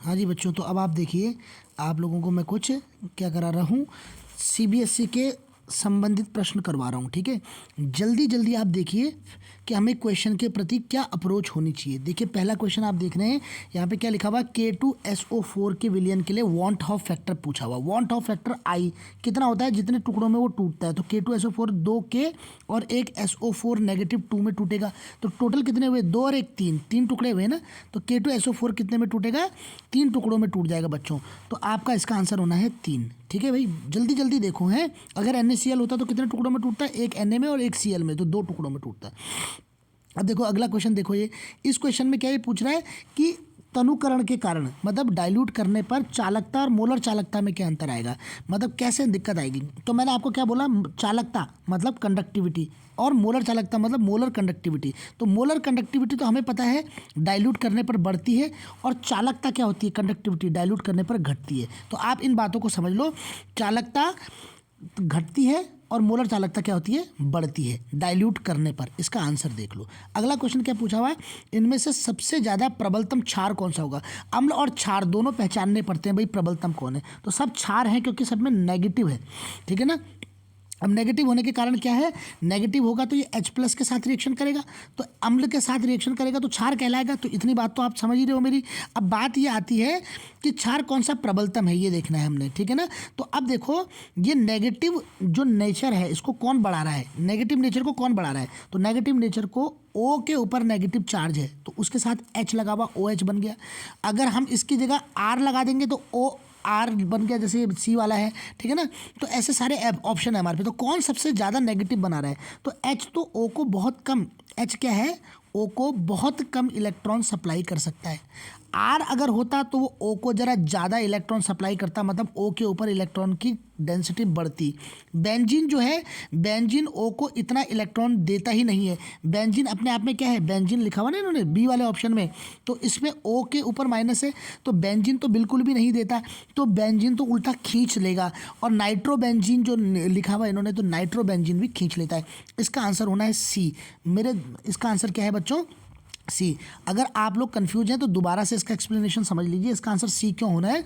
हाँ जी बच्चों, तो अब आप देखिए, आप लोगों को मैं कुछ क्या करा रहा हूँ, सीबीएसई के संबंधित प्रश्न करवा रहा हूँ। ठीक है, जल्दी जल्दी आप देखिए कि हमें क्वेश्चन के प्रति क्या अप्रोच होनी चाहिए। देखिए पहला क्वेश्चन आप देख रहे हैं, यहाँ पे क्या लिखा हुआ है, K2SO4 के विलयन के लिए वॉन हॉफ फैक्टर पूछा हुआ। वॉन हॉफ फैक्टर आई कितना होता है, जितने टुकड़ों में वो टूटता है। तो K2SO4 2 K और एक SO4 -2 में टूटेगा। तो टोटल कितने हुए, 2 और 1 3, 3 टुकड़े हुए ना। तो K2SO4 कितने में टूटेगा, 3 टुकड़ों में टूट जाएगा बच्चों। तो आपका इसका आंसर होना है 3। ठीक है भाई, जल्दी जल्दी देखो हैं। अगर NaCl होता तो कितने टुकड़ों में टूटता है, एक Na में और एक Cl में, तो 2 टुकड़ों में टूटता है। अब देखो अगला क्वेश्चन, देखो ये इस क्वेश्चन में क्या ये पूछ रहा है कि तनुकरण के कारण, मतलब डाइल्यूट करने पर चालकता और मोलर चालकता में क्या अंतर आएगा, मतलब कैसे दिक्कत आएगी। तो मैंने आपको क्या बोला, चालकता मतलब कंडक्टिविटी और मोलर चालकता मतलब मोलर कंडक्टिविटी। तो मोलर कंडक्टिविटी तो हमें पता है डाइल्यूट करने पर बढ़ती है, और चालकता क्या होती है, कंडक्टिविटी डाइल्यूट करने पर घटती है। तो आप इन बातों को समझ लो, चालकता घटती है और मोलर चालकता क्या होती है, बढ़ती है डाइल्यूट करने पर। इसका आंसर देख लो। अगला क्वेश्चन क्या पूछा हुआ है, इनमें से सबसे ज़्यादा प्रबलतम क्षार कौन सा होगा। अम्ल और क्षार दोनों पहचानने पड़ते हैं भाई, प्रबलतम कौन है। तो सब क्षार हैं क्योंकि सब में नेगेटिव है। ठीक है ना। अब नेगेटिव होने के कारण क्या है, नेगेटिव होगा तो ये H+ के साथ रिएक्शन करेगा, तो अम्ल के साथ रिएक्शन करेगा तो क्षार कहलाएगा। तो इतनी बात तो आप समझ ही रहे हो मेरी। अब बात ये आती है कि क्षार कौन सा प्रबलतम है, ये देखना है हमने। ठीक है ना। तो अब देखो ये नेगेटिव जो नेचर है इसको कौन बढ़ा रहा है, नेगेटिव नेचर को कौन बढ़ा रहा है। तो नेगेटिव नेचर को O के ऊपर नेगेटिव चार्ज है तो उसके साथ H लगा हुआ, OH बन गया। अगर हम इसकी जगह R लगा देंगे तो OR बन गया, जैसे C वाला है। ठीक है ना। तो ऐसे सारे ऑप्शन है हमारे पे। तो कौन सबसे ज़्यादा नेगेटिव बना रहा है, तो H तो O को बहुत कम, H क्या है, O को बहुत कम इलेक्ट्रॉन सप्लाई कर सकता है। R अगर होता तो वो O को ज़रा ज़्यादा इलेक्ट्रॉन सप्लाई करता, मतलब O के ऊपर इलेक्ट्रॉन की डेंसिटी बढ़ती। बेंजीन जो है, बेंजीन O को इतना इलेक्ट्रॉन देता ही नहीं है। बेंजीन अपने आप में क्या है, बेंजीन लिखा हुआ ना इन्होंने B वाले ऑप्शन में, तो इसमें O के ऊपर माइनस है, तो बेंजीन तो बिल्कुल भी नहीं देता। तो बेंजीन तो उल्टा खींच लेगा। और नाइट्रोबेंजीन जो लिखा हुआ इन्होंने, तो नाइट्रोबेंजीन भी खींच लेता है। इसका आंसर होना है C मेरे। इसका आंसर क्या है बच्चों, C। अगर आप लोग कंफ्यूज हैं तो दोबारा से इसका एक्सप्लेनेशन समझ लीजिए। इसका आंसर C क्यों होना है,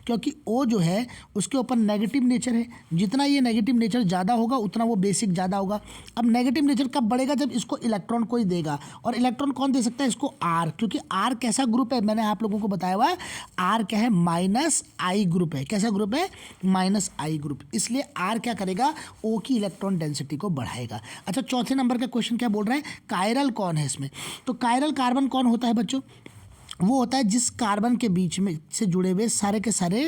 क्योंकि O जो है उसके ऊपर नेगेटिव नेचर है। जितना ये नेगेटिव नेचर ज़्यादा होगा उतना वो बेसिक ज़्यादा होगा। अब नेगेटिव नेचर कब बढ़ेगा, जब इसको इलेक्ट्रॉन कोई देगा। और इलेक्ट्रॉन कौन दे सकता है, इसको R, क्योंकि R कैसा ग्रुप है, मैंने आप लोगों को बताया हुआ है R क्या है, -I ग्रुप है। कैसा ग्रुप है, -I ग्रुप। इसलिए R क्या करेगा, O की इलेक्ट्रॉन डेंसिटी को बढ़ाएगा। अच्छा, चौथे नंबर का क्वेश्चन क्या बोल रहा है, कायरल कौन है इसमें। तो कायरल कार्बन कौन होता है बच्चों, वो होता है जिस कार्बन के बीच में से जुड़े हुए सारे के सारे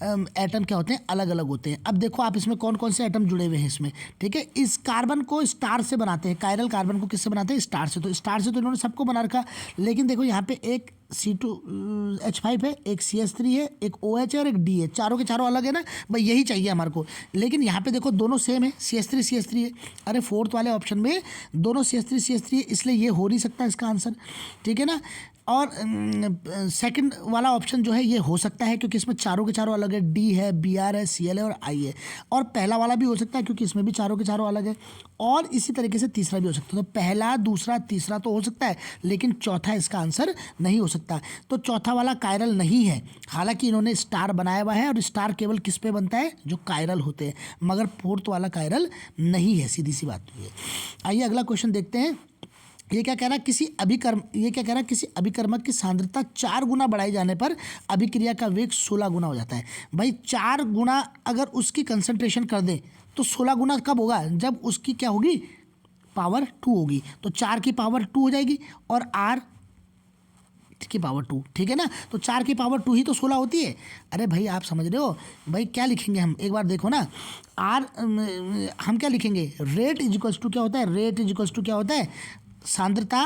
एटम क्या होते हैं, अलग अलग होते हैं। अब देखो आप इसमें कौन कौन से एटम जुड़े हुए हैं इसमें। ठीक है, इस कार्बन को स्टार से बनाते हैं, कायरल कार्बन को किससे बनाते हैं, स्टार से। तो स्टार से तो इन्होंने सबको बना रखा, लेकिन देखो यहाँ पे एक C2H5 है, एक CH3 है, एक OH है और एक D है। चारों के चारों अलग है ना भाई, यही चाहिए हमारे को। लेकिन यहाँ पे देखो दोनों सेम है, CH3 है। अरे फोर्थ वाले ऑप्शन में दोनों CH3 है, इसलिए ये हो नहीं सकता इसका आंसर। ठीक है ना। और सेकंड वाला ऑप्शन जो है ये हो सकता है, क्योंकि इसमें चारों के चारों अलग है, D है, Br है, Cl है और I है। और पहला वाला भी हो सकता है क्योंकि इसमें भी चारों के चारों अलग है। और इसी तरीके से तीसरा भी हो सकता है। तो पहला, दूसरा, तीसरा तो हो सकता है, लेकिन चौथा इसका आंसर नहीं हो सकता। तो चौथा वाला कायरल नहीं है। हालांकि इन्होंने स्टार बनाया हुआ है, और स्टार केवल किस पे बनता है, जो कायरल होते हैं, मगर फोर्थ वाला कायरल नहीं है, सीधी सी बात है। आइए अगला क्वेश्चन देखते हैं। ये क्या कह रहा है, किसी अभिकर्मक की सांद्रता 4 गुना बढ़ाए जाने पर अभिक्रिया का वेग 16 गुना हो जाता है। भाई 4 गुना अगर उसकी कंसंट्रेशन कर दें तो 16 गुना कब होगा, जब उसकी क्या होगी, पावर 2 होगी। तो 4 की पावर 2 हो जाएगी और R की पावर 2। ठीक है ना। तो 4 की पावर 2 ही तो 16 होती है। अरे भाई आप समझ रहे हो भाई, क्या लिखेंगे हम, एक बार देखो ना। हम क्या लिखेंगे, रेट इज इक्वल्स टू क्या होता है, रेट इज इक्वल्स टू क्या होता है, सांद्रता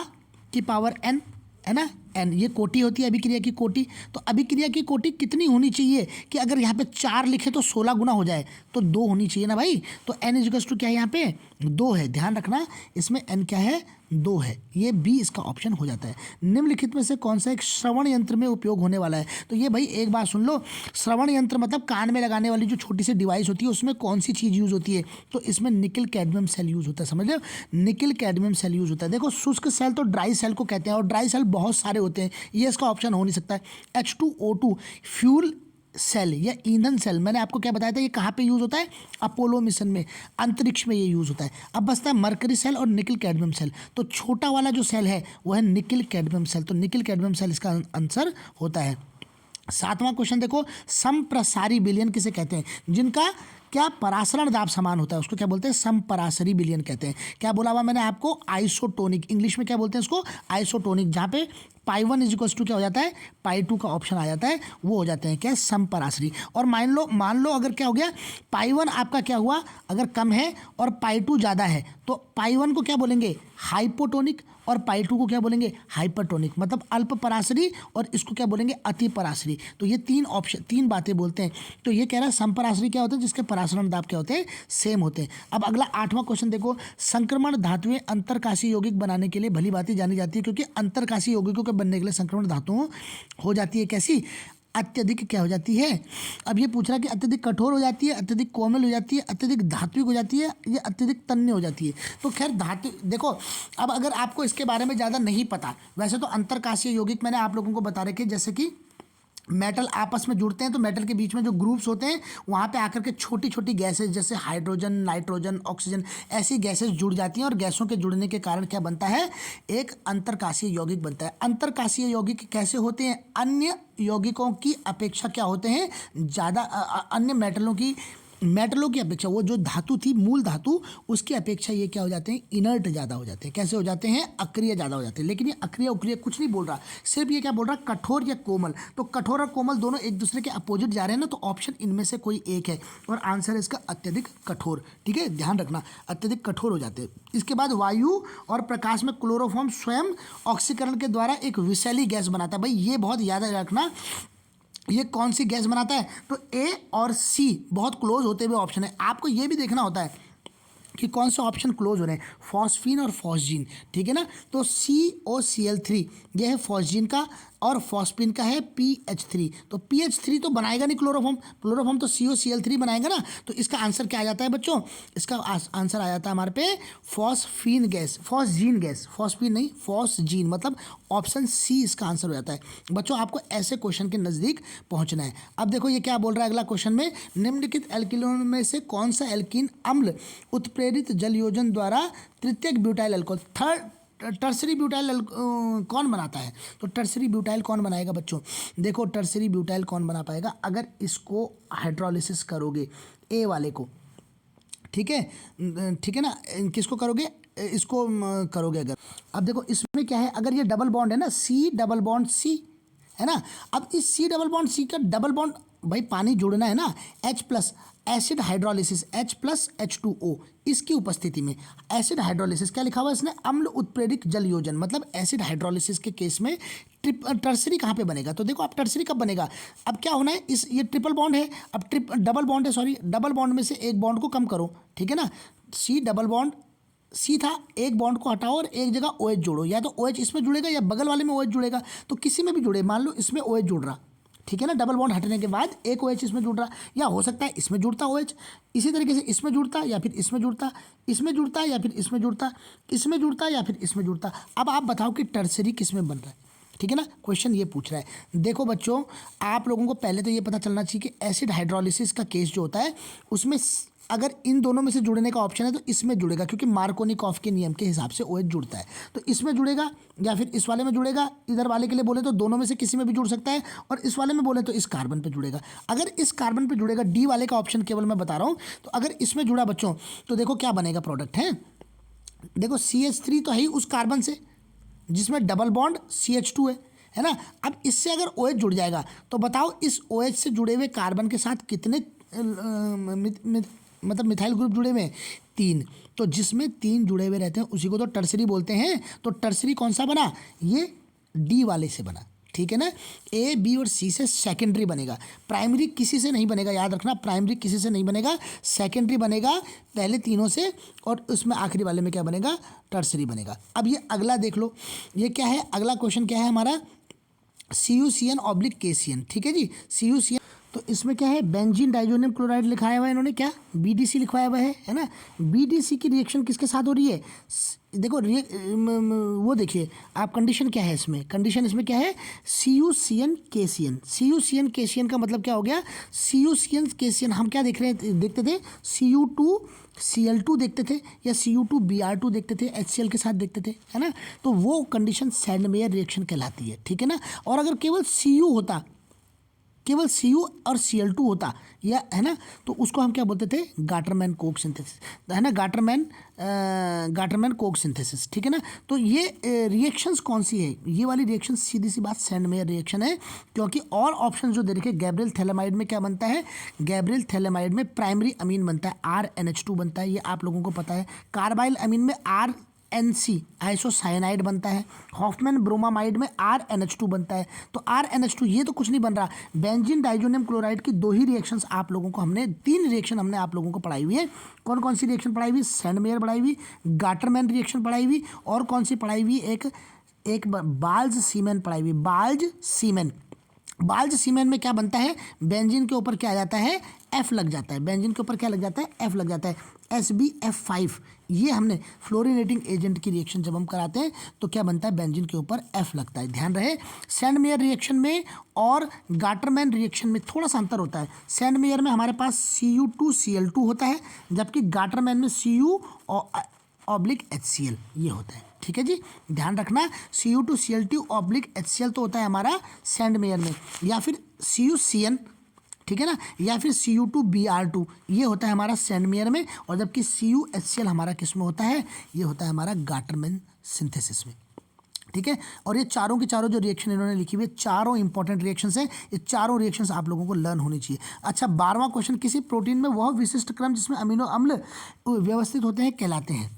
की पावर n, है ना। n ये कोटि होती है अभिक्रिया की कोटि। तो अभिक्रिया की कोटि कितनी होनी चाहिए कि अगर यहाँ पे 4 लिखे तो 16 गुना हो जाए, तो 2 होनी चाहिए ना भाई। तो n इज इक्वल्स टू क्या है, यहाँ पे 2 है। ध्यान रखना इसमें n क्या है, 2 है, ये बी इसका ऑप्शन हो जाता है। निम्नलिखित में से कौन सा एक श्रवण यंत्र में उपयोग होने वाला है? तो ये भाई एक बात सुन लो, श्रवण यंत्र मतलब कान में लगाने वाली जो छोटी सी डिवाइस होती है उसमें कौन सी चीज़ यूज़ होती है? तो इसमें निकल कैडमियम सेल यूज़ होता है, समझ लो, निकल कैडमियम सेल यूज़ होता है। देखो शुष्क सेल तो ड्राई सेल को कहते हैं और ड्राई सेल बहुत सारे होते हैं, ये इसका ऑप्शन हो नहीं सकता है। H2O2 फ्यूल सेल या ईंधन सेल, मैंने आपको क्या बताया था, ये कहाँ पे यूज़ होता है? अपोलो मिशन में, अंतरिक्ष में ये यूज़ होता है। अब बचता है मरकरी सेल और निकल कैडमियम सेल। तो छोटा वाला जो सेल है वो है निकल कैडमियम सेल, तो निकल कैडमियम सेल इसका आंसर होता है। 7वां क्वेश्चन देखो, समप्रसारी विलयन किसे कहते हैं? जिनका क्या परासरण दाब समान होता है उसको क्या बोलते हैं? समपरासरी विलयन कहते हैं। क्या बोला हुआ मैंने आपको? आइसोटोनिक, इंग्लिश में क्या बोलते हैं उसको? आइसोटोनिक, जहाँ पे पाई 1 = क्या हो जाता है? पाई 2 का ऑप्शन आ जाता है, वो हो जाते हैं क्या? समपरासरी। और मान लो अगर क्या हो गया, पाई 1 आपका क्या हुआ, अगर कम है और पाई 2 ज़्यादा है, तो पाई 1 को क्या बोलेंगे? हाइपोटोनिक, और पाई 2 को क्या बोलेंगे? हाइपरटोनिक, मतलब अल्प परासरी, और इसको क्या बोलेंगे? अति परासरी। तो ये 3 बातें बोलते हैं। तो ये कह रहा है समपरासरी क्या होता है? जिसके परासरण दाब क्या होते हैं? सेम होते हैं। अब अगला 8वां क्वेश्चन देखो, संक्रमण धातुएं अंतरकाशीय यौगिक बनाने के लिए भली भांति जानी जाती है, क्योंकि अंतरकाशीय यौगिकों के बनने के लिए संक्रमण धातुओं हो जाती है कैसी? अत्यधिक क्या हो जाती है? अब ये पूछ रहा है कि अत्यधिक कठोर हो जाती है, अत्यधिक कोमल हो जाती है, अत्यधिक धात्विक हो जाती है, या अत्यधिक तन्य हो जाती है। तो खैर धातु देखो, अब अगर आपको इसके बारे में ज़्यादा नहीं पता, वैसे तो अंतरकाशीय यौगिक मैंने आप लोगों को बता रखे, जैसे कि मेटल आपस में जुड़ते हैं तो मेटल के बीच में जो ग्रुप्स होते हैं वहाँ पे आकर के छोटी छोटी गैसेज जैसे हाइड्रोजन, नाइट्रोजन, ऑक्सीजन, ऐसी गैसेज जुड़ जाती हैं, और गैसों के जुड़ने के कारण क्या बनता है? एक अंतरकाशीय यौगिक बनता है। अंतरकाशीय यौगिक कैसे होते हैं? अन्य यौगिकों की अपेक्षा क्या होते हैं? ज़्यादा अन्य मेटलों की अपेक्षा, वो जो धातु थी, मूल धातु, उसकी अपेक्षा ये क्या हो जाते हैं? इनर्ट ज़्यादा हो जाते हैं। कैसे हो जाते हैं? अक्रिय ज़्यादा हो जाते हैं। लेकिन ये अक्रिय उक्रिय कुछ नहीं बोल रहा, सिर्फ ये क्या बोल रहा है? कठोर या कोमल। तो कठोर और कोमल दोनों एक दूसरे के अपोजिट जा रहे हैं ना, तो ऑप्शन इनमें से कोई एक है, और आंसर है इसका अत्यधिक कठोर। ठीक है, ध्यान रखना, अत्यधिक कठोर हो जाते हैं। इसके बाद वायु और प्रकाश में क्लोरोफॉर्म स्वयं ऑक्सीकरण के द्वारा एक विषैली गैस बनाता है। भाई ये बहुत याद रखना, ये कौन सी गैस बनाता है? तो ए और सी बहुत क्लोज होते हुए ऑप्शन है। आपको ये भी देखना होता है कि कौन सा ऑप्शन क्लोज हो रहे हैं, फॉस्फीन और फॉस्जीन। ठीक है ना, तो COCl3 ये है फॉस्जीन का, और फॉस्फीन का है PH3। तो PH3 तो बनाएगा नहीं क्लोरोफॉर्म तो COCl3 बनाएगा ना। तो इसका आंसर क्या आ जाता है बच्चों? इसका आंसर आ जाता है हमारे पे phosphine gas, phosgene gas, phosphine नहीं, फॉस्जीन, मतलब ऑप्शन सी इसका आंसर हो जाता है। बच्चों आपको ऐसे क्वेश्चन के नज़दीक पहुंचना है। अब देखो ये क्या बोल रहा है अगला क्वेश्चन में, निम्नलिखित एल्किनों में से कौन सा एल्कीन अम्ल उत्प्रेरित जलयोजन द्वारा तृतीयक ब्यूटाइल अल्कोहल, टर्सरी ब्यूटाइल कौन बनाता है? तो टर्सरी ब्यूटाइल कौन बनाएगा बच्चों? देखो टर्सरी ब्यूटाइल कौन बना पाएगा? अगर इसको हाइड्रोलिसिस करोगे, ए वाले को, ठीक है ना, किसको करोगे? इसको करोगे अगर। अब देखो इसमें क्या है, अगर ये डबल बॉन्ड है ना, C+C है ना, अब इस C+C का डबल बॉन्ड, भाई पानी जुड़ना है ना, H+ एसिड हाइड्रोलिसिस, H+H2O, इसकी उपस्थिति में एसिड हाइड्रोलिसिस, क्या लिखा हुआ है इसने? अम्ल उत्प्रेरित जल योजन, मतलब एसिड हाइड्रोलिसिस के केस में टर्सरी कहाँ पे बनेगा? तो देखो अब टर्सरी कब बनेगा? अब क्या होना है, ये ट्रिपल बॉन्ड है, अब डबल बॉन्ड है, सॉरी, डबल बॉन्ड में से एक बॉन्ड को कम करो, ठीक है ना, C था, एक बॉन्ड को हटाओ और एक जगह OH जोड़ो, या तो OH इसमें जुड़ेगा या बगल वाले में OH जुड़ेगा, तो किसी में भी जुड़े, मान लो इसमें OH जुड़ रहा, ठीक है ना, डबल बॉन्ड हटने के बाद एक OH इसमें जुड़ रहा, या हो सकता है इसमें जुड़ता OH, इसी तरीके से इसमें जुड़ता या फिर इसमें जुड़ता, इसमें जुड़ता या फिर इसमें जुड़ता, इसमें जुड़ता या फिर इसमें जुड़ता। अब आप बताओ कि टर्सरी किस में बन रहा है? ठीक है ना, क्वेश्चन ये पूछ रहा है। देखो बच्चों, आप लोगों को पहले तो ये पता चलना चाहिए कि एसिड हाइड्रोलिसिस का केस जो होता है उसमें अगर इन दोनों में से जुड़ने का ऑप्शन है तो इसमें जुड़ेगा, क्योंकि मार्कोनिकॉफ के नियम के हिसाब से OH जुड़ता है, तो इसमें जुड़ेगा या फिर इस वाले में जुड़ेगा। इधर वाले के लिए बोले तो दोनों में से किसी में भी जुड़ सकता है, और इस वाले में बोले तो इस कार्बन पे जुड़ेगा। अगर इस कार्बन पे जुड़ेगा, डी वाले का ऑप्शन केवल मैं बता रहा हूँ, तो अगर इसमें जुड़ा बच्चों तो देखो क्या बनेगा प्रोडक्ट है। देखो CH3 तो है ही उस कार्बन से जिसमें डबल बॉन्ड CH2 है ना। अब इससे अगर OH जुड़ जाएगा तो बताओ इस OH से जुड़े हुए कार्बन के साथ कितने मतलब मिथाइल ग्रुप जुड़े हुए हैं? 3। तो जिसमें 3 जुड़े हुए रहते हैं उसी को तो टर्सरी बोलते हैं। तो टर्सरी कौन सा बना? ये डी वाले से बना, ठीक है ना। ए, बी और सी से सेकेंडरी बनेगा, प्राइमरी किसी से नहीं बनेगा, याद रखना, प्राइमरी किसी से नहीं बनेगा, सेकेंडरी बनेगा पहले तीनों से, और उसमें आखिरी वाले में क्या बनेगा, टर्सरी बनेगा। अब ये अगला देख लो, ये क्या है, अगला क्वेश्चन क्या है हमारा, CuCN ऑब्लिक KCN, ठीक है जी, CuCN। तो इसमें क्या है, बेंजीन डाइजोनियम क्लोराइड लिखाया हुआ है इन्होंने, क्या BDC लिखवाया हुआ है ना। BDC की रिएक्शन किसके साथ हो रही है, देखो वो देखिए आप, कंडीशन क्या है इसमें, कंडीशन इसमें क्या है, CuCN KCN। CuCN KCN का मतलब क्या हो गया, CuCN KCN हम क्या देख रहे हैं, देखते थे Cu2Cl2 देखते थे, या Cu2Br2 देखते थे, HCl के साथ देखते थे, है ना। तो वो कंडीशन सैंडमेयर रिएक्शन कहलाती है, ठीक है ना। और अगर केवल Cu होता, केवल Cu और Cl2 होता, या है ना, तो उसको हम क्या बोलते थे, गाटरमैन कोक सिंथेसिस, है ना, गाटरमैन कोक सिंथेसिस, ठीक है ना। तो ये रिएक्शंस कौन सी है, ये वाली रिएक्शन सीधी सी बात सैंडमेयर रिएक्शन है, क्योंकि और ऑप्शन जो दे रखे, गैब्रियल थैलेमाइड में क्या बनता है, गैब्रियल थैलेमाइड में प्राइमरी अमीन बनता है, RNH2 बनता है, ये आप लोगों को पता है। कार्बाइल अमीन में RNC आइसोसाइनाइड बनता है, हॉफमैन ब्रोमामाइड में RNH2 बनता है। तो RNH2 ये तो कुछ नहीं बन रहा। बेंजीन डाइजोनियम क्लोराइड की दो ही रिएक्शंस आप लोगों को हमने, तीन रिएक्शन हमने आप लोगों को पढ़ाई हुई है। कौन कौन सी रिएक्शन पढ़ाई हुई, सैंडमेयर पढ़ाई हुई, गाटरमैन रिएक्शन पढ़ाई हुई, और कौन सी पढ़ाई हुई, एक बाल्ज सीमेन पढ़ाई हुई, बाल्ज सीमेन में क्या बनता है, बेंजीन के ऊपर क्या आ जाता है, F लग जाता है, बेंजीन के ऊपर क्या लग जाता है, F लग जाता है, SbF5। ये हमने फ्लोरीनेटिंग एजेंट की रिएक्शन जब हम कराते हैं तो क्या बनता है, बेंजीन के ऊपर F लगता है। ध्यान रहे, सैंडमेयर रिएक्शन में और गाटरमैन रिएक्शन में थोड़ा सा अंतर होता है। सैंडमेयर में हमारे पास Cu2Cl2 होता है, जबकि गाटरमैन में Cu/HCl ये होता है, ठीक है जी, ध्यान रखना। Cu2Cl2/HCl तो होता है हमारा सैंडमेयर में, या फिर CuCN, ठीक है ना, या फिर Cu2Br2 ये होता है हमारा सैंडमेयर में, और जबकि CuHCl हमारा किस में होता है, ये होता है हमारा गाटरमैन सिंथेसिस में, ठीक है। और ये चारों की चारों जो रिएक्शन इन्होंने लिखी हुई है, चारों इंपॉर्टेंट रिएक्शंस हैं, ये चारों रिएक्शंस आप लोगों को लर्न होनी चाहिए। अच्छा, 12वां क्वेश्चन, किसी प्रोटीन में वह विशिष्ट क्रम जिसमें अमीनो अम्ल व्यवस्थित होते हैं कहलाते हैं,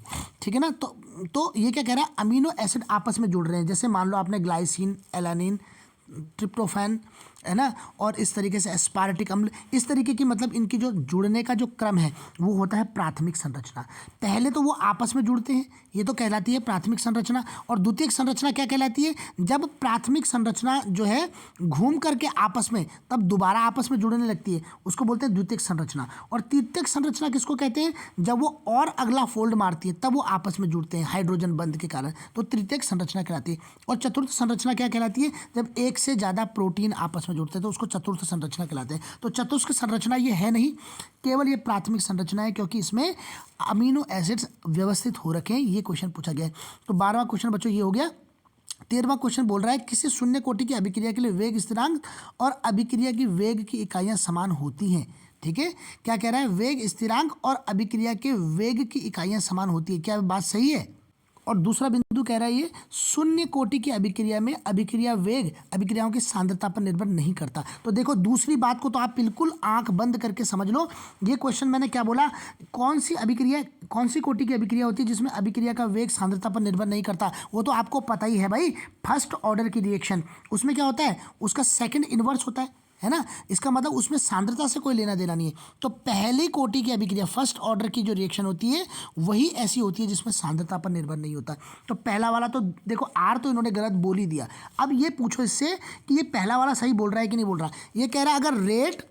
ठीक है ना। तो ये क्या कह रहा है, अमीनो एसिड आपस में जुड़ रहे हैं, जैसे मान लो आपने ग्लाइसिन, एलानिन, ट्रिप्टोफैन, है ना, और इस तरीके से एस्पार्टिक अम्ल, इस तरीके की, मतलब इनकी जो जुड़ने का जो क्रम है वो होता है प्राथमिक संरचना। पहले तो वो आपस में जुड़ते हैं, ये तो कहलाती है प्राथमिक संरचना। और द्वितीयक संरचना क्या कहलाती है, जब प्राथमिक संरचना जो है घूम करके आपस में तब दोबारा आपस में जुड़ने लगती है, उसको बोलते हैं द्वितीयक संरचना। और तृतीयक संरचना किसको कहते हैं, जब वो और अगला फोल्ड मारती है तब वो आपस में जुड़ते हैं हाइड्रोजन बंध के कारण, तो तृतीयक संरचना कहलाती है। और चतुर्थ संरचना क्या कहलाती है, जब एक से ज़्यादा प्रोटीन आपस में जुड़ते हैं तो उसको चतुर्थ संरचना कहलाते हैं। तो चतुर्थ संरचना ये है नहीं, केवल ये प्राथमिक संरचना है, क्योंकि इसमें अमीनो एसिड्स व्यवस्थित हो रखे हैं। ये क्वेश्चन पूछा गया है। तो 12वां क्वेश्चन बच्चों ये हो गया। 13वां क्वेश्चन बोल रहा है, किसी शून्य कोटि की अभिक्रिया के लिए वेग स्थिरांक और अभिक्रिया की वेग की इकाइयां समान होती हैं, ठीक है। क्या कह रहा है, वेग स्थिरांक और अभिक्रिया के वेग की इकाइयां समान होती है, क्या बात सही है। और दूसरा बिंदु कह रहा है, ये शून्य कोटि की अभिक्रिया में अभिक्रिया वेग अभिक्रियाओं की सांद्रता पर निर्भर नहीं करता। तो देखो, दूसरी बात को तो आप बिल्कुल आंख बंद करके समझ लो। ये क्वेश्चन मैंने क्या बोला, कौन सी अभिक्रिया, कौन सी कोटि की अभिक्रिया होती है जिसमें अभिक्रिया का वेग सांद्रता पर निर्भर नहीं करता, वो तो आपको पता ही है भाई। फर्स्ट ऑर्डर की रिएक्शन, उसमें क्या होता है, उसका सेकेंड इनवर्स होता है ना, इसका मतलब उसमें सांद्रता से कोई लेना देना नहीं है। तो पहली कोटि की अभिक्रिया, फर्स्ट ऑर्डर की जो रिएक्शन होती है वही ऐसी होती है जिसमें सांद्रता पर निर्भर नहीं होता। तो पहला वाला तो देखो, आर तो इन्होंने गलत बोल ही दिया। अब ये पूछो इससे कि ये पहला वाला सही बोल रहा है कि नहीं बोल रहा। ये कह रहा है अगर रेट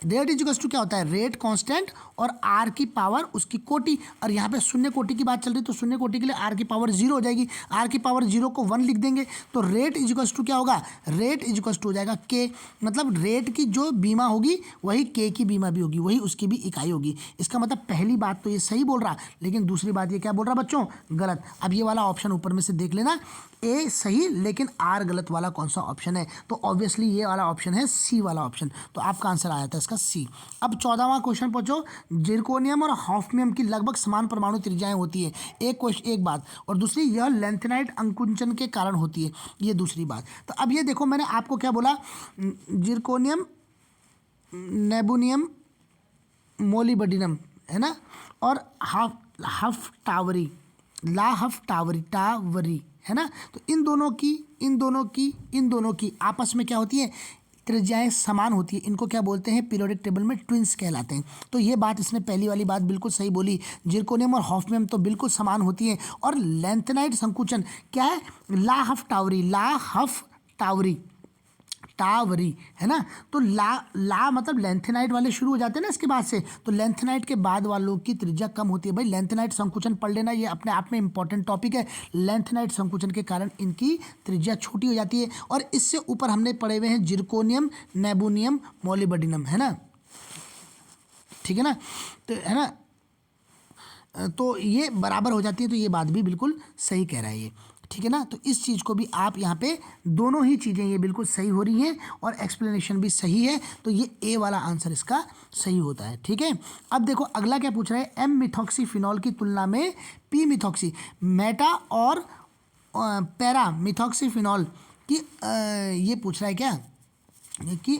इक्वल्स टू क्या होता है, रेट कांस्टेंट और आर की पावर उसकी कोटि, और यहाँ पे शून्य कोटि की बात चल रही है तो शून्य कोटि के लिए आर की पावर 0 हो जाएगी, आर की पावर 0 को 1 लिख देंगे। तो रेट इक्वल्स टू क्या होगा, रेट इक्वल्स टू हो जाएगा के, मतलब रेट की जो बीमा होगी वही के की बीमा भी होगी, वही उसकी भी इकाई होगी। इसका मतलब पहली बात तो ये सही बोल रहा, लेकिन दूसरी बात ये क्या बोल रहा बच्चों, गलत। अब ये वाला ऑप्शन ऊपर में से देख लेना, ए सही लेकिन आर गलत वाला कौन सा ऑप्शन है, तो ऑब्वियसली ये वाला ऑप्शन है, सी वाला ऑप्शन। तो आपका आंसर आया था इसका सी। अब 14वां क्वेश्चन पहुंचो, जिरकोनियम और हॉफनियम की लगभग समान परमाणु त्रिज्याएं होती है, एक बात, और दूसरी यह लेंथेनाइट अंकुंचन के कारण होती है, ये दूसरी बात। तो अब ये देखो, मैंने आपको क्या बोला, जिरकोनियम, नेबुनियम, मोलिबडिनम, है ना, और हफ टावरी, है ना। तो इन दोनों की आपस में क्या होती है, त्रिज्याएं समान होती है। इनको क्या बोलते हैं, पीरियोडिक टेबल में ट्विंस कहलाते हैं। तो ये बात इसने पहली वाली बात बिल्कुल सही बोली, जिरकोनियम और हॉफनियम तो बिल्कुल समान होती है। और लैंथेनाइट संकुचन क्या है, ला हफ टावरी टावरी है ना। तो ला मतलब लैंथेनाइट वाले शुरू हो जाते हैं ना इसके बाद से, तो लैंथेनाइट के बाद वालों की त्रिज्या कम होती है। भाई लैंथेनाइट संकुचन पढ़ लेना, ये अपने आप में इंपॉर्टेंट टॉपिक है। लैंथेनाइट संकुचन के कारण इनकी त्रिज्या छोटी हो जाती है। और इससे ऊपर हमने पढ़े हुए हैं जिरकोनियम, नेबुनियम, मोलिब्डेनम, है ना, ठीक है ना। तो है ना, तो ये बराबर हो जाती है। तो ये बात भी बिल्कुल सही कह रहा है ये, ठीक है ना। तो इस चीज़ को भी आप यहाँ पे दोनों ही चीज़ें ये बिल्कुल सही हो रही हैं और एक्सप्लेनेशन भी सही है। तो ये ए वाला आंसर इसका सही होता है, ठीक है। अब देखो अगला क्या पूछ रहा है, एम मिथॉक्सीफिनॉल की तुलना में पी मिथॉक्सी मेटा और पैरा मिथॉक्सीफिनॉल की ये पूछ रहा है क्या कि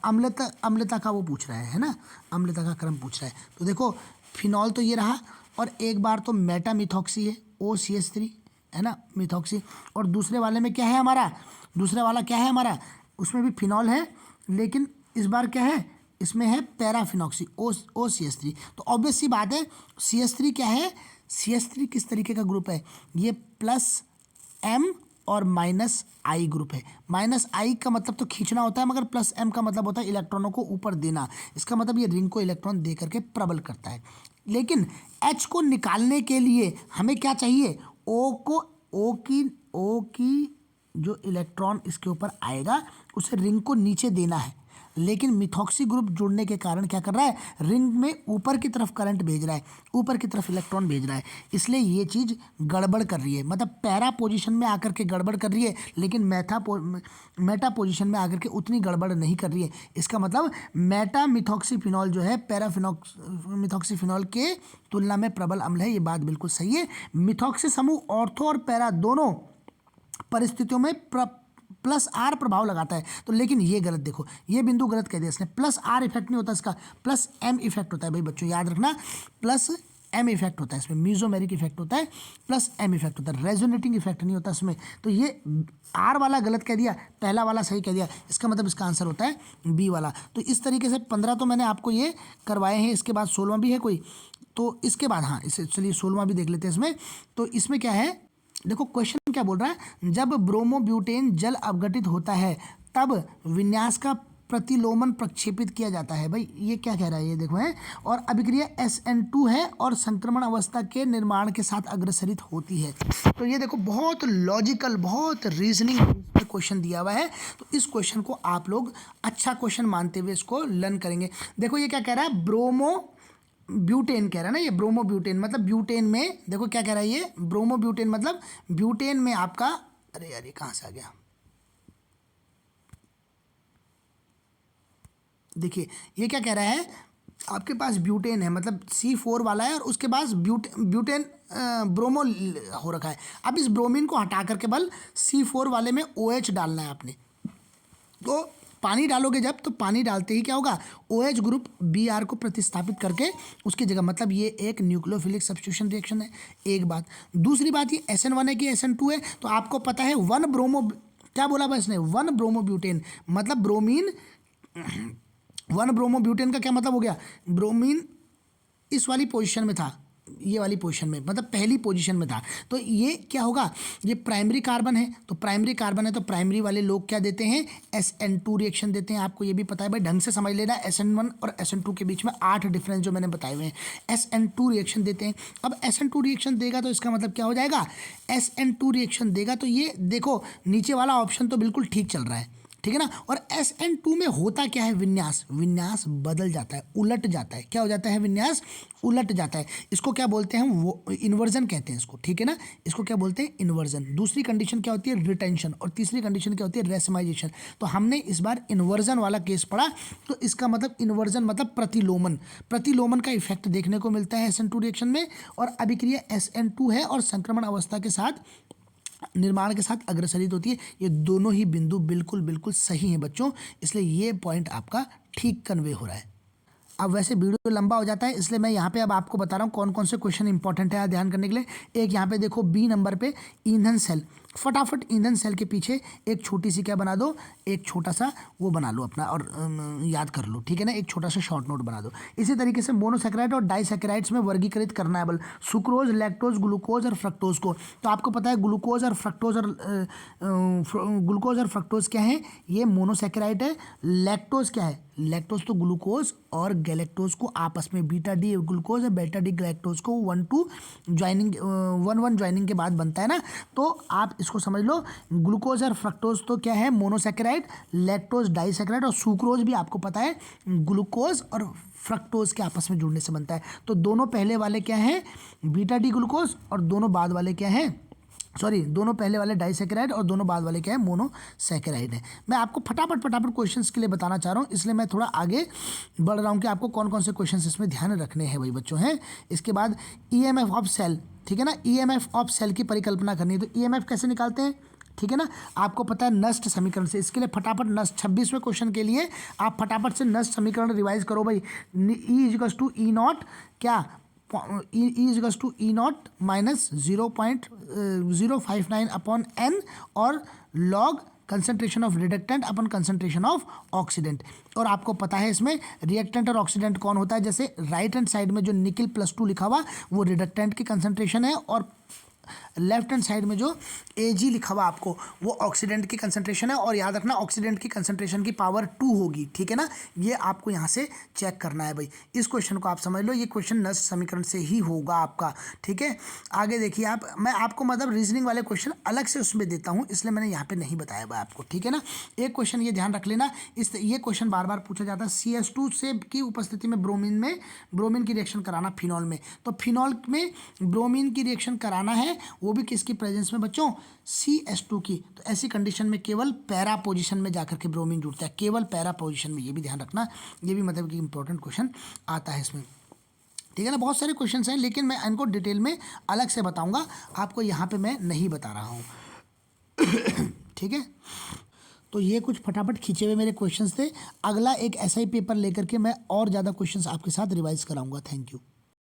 अम्लता का वो पूछ रहा है ना, अम्लता का क्रम पूछ रहा है। तो देखो फिनॉल तो ये रहा, और एक बार तो मेटा मिथॉक्सी है OCH3, है ना, मिथॉक्सी। और दूसरे वाले में क्या है हमारा, दूसरा वाला क्या है हमारा, उसमें भी फिनॉल है, लेकिन इस बार क्या है, इसमें है पैराफिनॉक्सी OCH3। तो ऑब्वियस सी बात है, CH3 क्या है, CH3 किस तरीके का ग्रुप है, ये +M और -I ग्रुप है। -I का मतलब तो खींचना होता है, मगर +M का मतलब होता है इलेक्ट्रॉनों को ऊपर देना। इसका मतलब ये रिंग को इलेक्ट्रॉन दे करके प्रबल करता है। लेकिन H को निकालने के लिए हमें क्या चाहिए, O की जो इलेक्ट्रॉन इसके ऊपर आएगा उसे रिंग को नीचे देना है। लेकिन मिथॉक्सी ग्रुप जुड़ने के कारण क्या कर रहा है, रिंग में ऊपर की तरफ करंट भेज रहा है, ऊपर की तरफ इलेक्ट्रॉन भेज रहा है। इसलिए ये चीज़ गड़बड़ कर रही है, मतलब पैरा पोजीशन में आकर के गड़बड़ कर रही है, लेकिन मेटा पोजीशन में आकर के उतनी गड़बड़ नहीं कर रही है। इसका मतलब मेटा मिथॉक्सीफिनॉल जो है मिथॉक्सीफिनॉल के तुलना में प्रबल अम्ल है। ये बात बिल्कुल सही है। मिथॉक्सी समूह ऑर्थो और पैरा दोनों परिस्थितियों में +R प्रभाव लगाता है। तो लेकिन ये गलत, देखो ये बिंदु गलत कह दिया इसने, +R इफेक्ट नहीं होता इसका, +M इफेक्ट होता है। भाई बच्चों याद रखना, +M इफेक्ट होता है इसमें, मीजोमेरिक इफेक्ट होता है, +M इफेक्ट होता है, रेजोनेटिंग इफेक्ट नहीं होता इसमें। तो ये R वाला गलत कह दिया, पहला वाला सही कह दिया, इसका मतलब इसका आंसर होता है B वाला। तो इस तरीके से 15 तो मैंने आपको ये करवाए हैं, इसके बाद 16वां भी है कोई, तो इसके बाद हाँ इसे चलिए 16वां भी देख लेते हैं इसमें। तो इसमें क्या है, देखो क्वेश्चन क्या बोल रहा है, जब ब्रोमोब्यूटेन जल अपघटित होता है तब विन्यास का प्रतिलोमन प्रक्षेपित किया जाता है। भाई ये क्या कह रहा है, ये देखो है, और अभिक्रिया SN2 है और संक्रमण अवस्था के निर्माण के साथ अग्रसरित होती है। तो ये देखो बहुत लॉजिकल, बहुत रीजनिंग क्वेश्चन दिया हुआ है। तो इस क्वेश्चन को आप लोग अच्छा क्वेश्चन मानते हुए इसको लर्न करेंगे। देखो ये क्या कह रहा है, ब्यूटेन कह रहा है ना, ये ब्रोमोब्यूटेन मतलब ब्यूटेन में, देखो क्या कह रहा है ये, ब्रोमोब्यूटेन मतलब ब्यूटेन में आपका, अरे यार ये कहाँ से आ गया, देखिए ये क्या कह रहा है, आपके पास ब्यूटेन है मतलब C4 वाला है, और उसके पास ब्यूटेन ब्रोमो हो रखा है। अब इस ब्रोमीन को हटा करके बल C4 वाले में OH डालना है आपने। तो पानी डालोगे जब, तो पानी डालते ही क्या होगा, OH ग्रुप Br को प्रतिस्थापित करके उसकी जगह, मतलब ये एक न्यूक्लियोफिलिक सब्स्टिट्यूशन रिएक्शन है, एक बात। दूसरी बात ये SN1 है कि SN2 है, तो आपको पता है क्या बोला बस इसने, 1 ब्रोमोब्यूटेन मतलब ब्रोमीन, 1 ब्रोमोब्यूटेन का क्या मतलब हो गया, ब्रोमीन इस वाली पोजीशन में था, ये वाली पोजीशन में, मतलब पहली पोजीशन में था। तो ये क्या होगा, ये प्राइमरी कार्बन है, तो प्राइमरी कार्बन है तो प्राइमरी वाले लोग क्या देते हैं, SN2 रिएक्शन देते हैं। आपको ये भी पता है भाई, ढंग से समझ लेना, SN1 और SN2 के बीच में 8 डिफरेंस जो मैंने बताए हुए हैं, SN2 रिएक्शन देते हैं। अब SN2 रिएक्शन देगा तो इसका मतलब क्या हो जाएगा, SN2 रिएक्शन देगा तो ये देखो नीचे वाला ऑप्शन तो बिल्कुल ठीक चल रहा है, ठीक है ना। और SN2 में होता क्या है, विन्यास बदल जाता है, उलट जाता है। क्या हो जाता है, विन्यास उलट जाता है। इसको क्या बोलते हैं, वो इन्वर्जन कहते हैं इसको, ठीक है ना, इसको क्या बोलते हैं, इन्वर्जन। दूसरी कंडीशन क्या होती है, रिटेंशन, और तीसरी कंडीशन क्या होती है, रेसमाइजेशन। तो हमने इस बार इन्वर्जन वाला केस पढ़ा, तो इसका मतलब इन्वर्जन मतलब प्रतिलोमन का इफेक्ट देखने को मिलता है SN2 रिएक्शन में। और अभिक्रिया SN2 है और संक्रमण अवस्था के साथ, निर्माण के साथ अग्रसरित होती है। ये दोनों ही बिंदु बिल्कुल बिल्कुल सही हैं बच्चों, इसलिए ये पॉइंट आपका ठीक कन्वे हो रहा है। अब वैसे वीडियो लंबा हो जाता है, इसलिए मैं यहाँ पे अब आपको बता रहा हूँ कौन कौन से क्वेश्चन इंपॉर्टेंट है ध्यान करने के लिए। एक यहाँ पे देखो बी नंबर पे ईंधन सेल, फटाफट ईंधन सेल के पीछे एक छोटी सी क्या बना दो, एक छोटा सा वो बना लो अपना और याद कर लो, ठीक है ना, एक छोटा सा शॉर्ट नोट बना दो। इसी तरीके से मोनोसैकेराइड और डाइसैकेराइड्स में वर्गीकृत करना है बल सुक्रोज, लैक्टोज, ग्लूकोज और फ्रक्टोज को। तो आपको पता है ग्लूकोज और फ्रक्टोज क्या है, ये मोनोसैकेराइड है। लैक्टोज क्या है, लैक्टोज तो ग्लूकोज और गैलेक्टोज को आपस में बीटा डी ग्लूकोज और बेटा डी गैलेक्टोज को 1-2 ज्वाइनिंग 1-1 ज्वाइनिंग के बाद बनता है ना। तो आप इसको समझ लो, ग्लूकोज और फ्रक्टोज तो क्या है मोनोसैकेराइड, लैक्टोज डाइसैकेराइड और सुक्रोज भी आपको पता है ग्लूकोज और फ्रक्टोज के आपस में जुड़ने से बनता है। तो दोनों पहले वाले क्या हैं बीटा डी ग्लूकोज और दोनों बाद वाले क्या हैं, सॉरी दोनों पहले वाले डाइसैकेराइड और दोनों बाद वाले क्या है मोनोसैकेराइड है। मैं आपको फटाफट क्वेश्चंस के लिए बताना चाह रहा हूँ, इसलिए मैं थोड़ा आगे बढ़ रहा हूँ कि आपको कौन कौन से क्वेश्चंस इसमें ध्यान रखने हैं भाई बच्चों हैं। इसके बाद ईएमएफ ऑफ सेल, ठीक है ना, ईएमएफ ऑफ सेल की परिकल्पना करनी है। तो ईएमएफ कैसे निकालते हैं, ठीक है ना, आपको पता है नस्ट समीकरण से। इसके लिए फटाफट नस्ट 26वें क्वेश्चन के लिए आप फटाफट से नस्ट समीकरण रिवाइज करो भाई। E is to E naught क्या, E is to E naught minus 0.059 upon n और log concentration of reductant upon concentration of oxidant. और आपको पता है इसमें रिएक्टेंट और ऑक्सीडेंट कौन होता है, जैसे राइट हैंड साइड में जो निकल +2 लिखा हुआ वो रिडक्टेंट की कंसंट्रेशन है और लेफ्ट हैंड साइड में जो Ag लिखा हुआ आपको वो ऑक्सीडेंट की कंसंट्रेशन है। और याद रखना ऑक्सीडेंट की कंसंट्रेशन की पावर 2 होगी, ठीक है ना, ये आपको यहाँ से चेक करना है भाई। इस क्वेश्चन को आप समझ लो, ये क्वेश्चन नस्ट समीकरण से ही होगा आपका, ठीक है। आगे देखिए आप, मैं आपको मतलब रीजनिंग वाले क्वेश्चन अलग से उसमें देता हूँ, इसलिए मैंने यहाँ पे नहीं बताया हुआ आपको, ठीक है ना। एक क्वेश्चन ये ध्यान रख लेना, ये क्वेश्चन बार बार पूछा जाता है, CS2 से की उपस्थिति में ब्रोमीन की रिएक्शन कराना फिनॉल में। तो फिनॉल में ब्रोमीन की रिएक्शन कराना है, वो भी किसकी प्रेजेंस में बच्चों, CS2 की। तो ऐसी कंडीशन में केवल पैरा पोजीशन में जाकर के ब्रोमीन जुड़ता है, केवल पैरा पोजीशन में, ये भी ध्यान रखना, ये भी मतलब कि इंपॉर्टेंट क्वेश्चन आता है इसमें, ठीक है ना। बहुत सारे क्वेश्चंस हैं लेकिन मैं इनको डिटेल में अलग से बताऊंगा, आपको यहाँ पे मैं नहीं बता रहा हूँ ठीक है। तो ये कुछ फटाफट खींचे हुए मेरे क्वेश्चंस थे। अगला एक SI पेपर लेकर के मैं और ज़्यादा क्वेश्चंस आपके साथ रिवाइज कराऊंगा। Thank you.